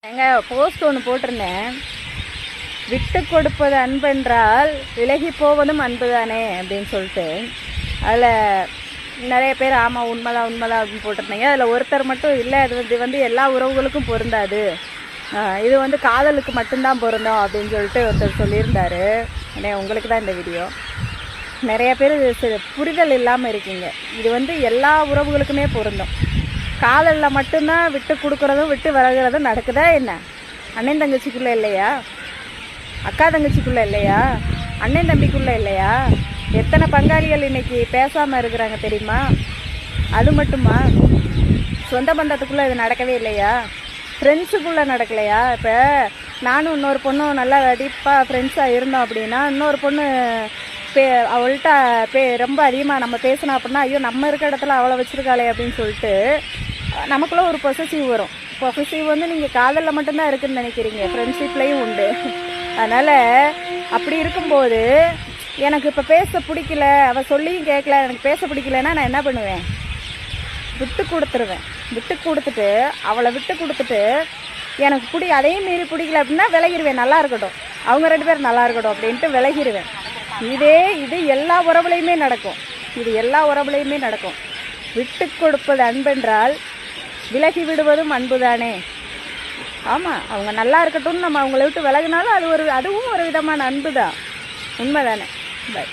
எங்க போஸ்ட் ஒன்று போட்டிருந்தேன். விட்டு கொடுப்பது அன்பென்றால் விலகி போவதும் அன்பு தானே அப்படின்னு சொல்லிட்டு அதில் நிறைய பேர் ஆமாம் உண்மைதான் உண்மைதான் அப்படின்னு போட்டிருந்தீங்க. அதில் ஒருத்தர் மட்டும் இல்லை, இது வந்து எல்லா உறவுகளுக்கும் பொருந்தாது, இது வந்து காதலுக்கு மட்டும்தான் பொருந்தோம் அப்படின்னு சொல்லிட்டு ஒருத்தர் சொல்லியிருந்தாரு. உங்களுக்கு தான் இந்த வீடியோ. நிறைய பேர் புரிதல் இல்லாமல் இருக்கீங்க. இது வந்து எல்லா உறவுகளுக்குமே பொருந்தும். காதலில் மட்டும்தான் விட்டு கொடுக்குறதும் விட்டு விலகிறதும் நடக்குதா என்ன? அண்ணன் தங்கச்சிக்குள்ளே இல்லையா? அக்கா தங்கச்சிக்குள்ளே இல்லையா? அண்ணன் தம்பிக்குள்ளே இல்லையா? எத்தனை பங்காளிகள் இன்னைக்கு பேசாமல் இருக்கிறாங்க தெரியுமா? அது மட்டுமா? சொந்த பந்தத்துக்குள்ளே இது நடக்கவே இல்லையா? ஃப்ரெண்ட்ஸுக்குள்ளே நடக்கலையா? இப்போ நானும் இன்னொரு பொண்ணும் நல்லா டீப்பாக ஃப்ரெண்ட்ஸாக இருந்தோம் அப்படின்னா, இன்னொரு பொண்ணு அவள்கிட்ட ரொம்ப அதிகமாக நம்ம பேசினோம் அப்படின்னா, ஐயோ நம்ம இருக்க இடத்துல அவளை வச்சுருக்காளே அப்படின்னு சொல்லிட்டு நமக்குள்ளே ஒரு பொசசிவ் வரும். பொசசிவ் வந்து நீங்கள் காதலில் மட்டும்தான் இருக்குதுன்னு நினைக்கிறீங்க, ஃப்ரெண்ட்ஷிப்லேயும் உண்டு. அதனால் அப்படி இருக்கும்போது எனக்கு இப்போ பேச பிடிக்கல, அவள் சொல்லியும் கேட்கல, எனக்கு பேச பிடிக்கலன்னா நான் என்ன பண்ணுவேன்? விட்டு கொடுத்துருவேன். விட்டு கொடுத்துட்டு அவளை விட்டு கொடுத்துட்டு எனக்கு அதையும் மீறி பிடிக்கல அப்படின்னா விலகிடுவேன். நல்லா இருக்கட்டும், அவங்க 2 பேரும் நல்லா இருக்கட்டும் அப்படின்ட்டு விலகிடுவேன். இது எல்லா உறவுலையுமே நடக்கும். இது எல்லா உறவுலையுமே நடக்கும். விட்டு கொடுப்பது அன்பென்றால் விலகி விடுவதும் அன்பு தானே. ஆமாம், அவங்க நல்லா இருக்கட்டும்னு நம்ம அவங்கள விட்டு விலகினாலும் அதுவும் ஒரு விதமான அன்பு தான். உண்மை தானே? பை.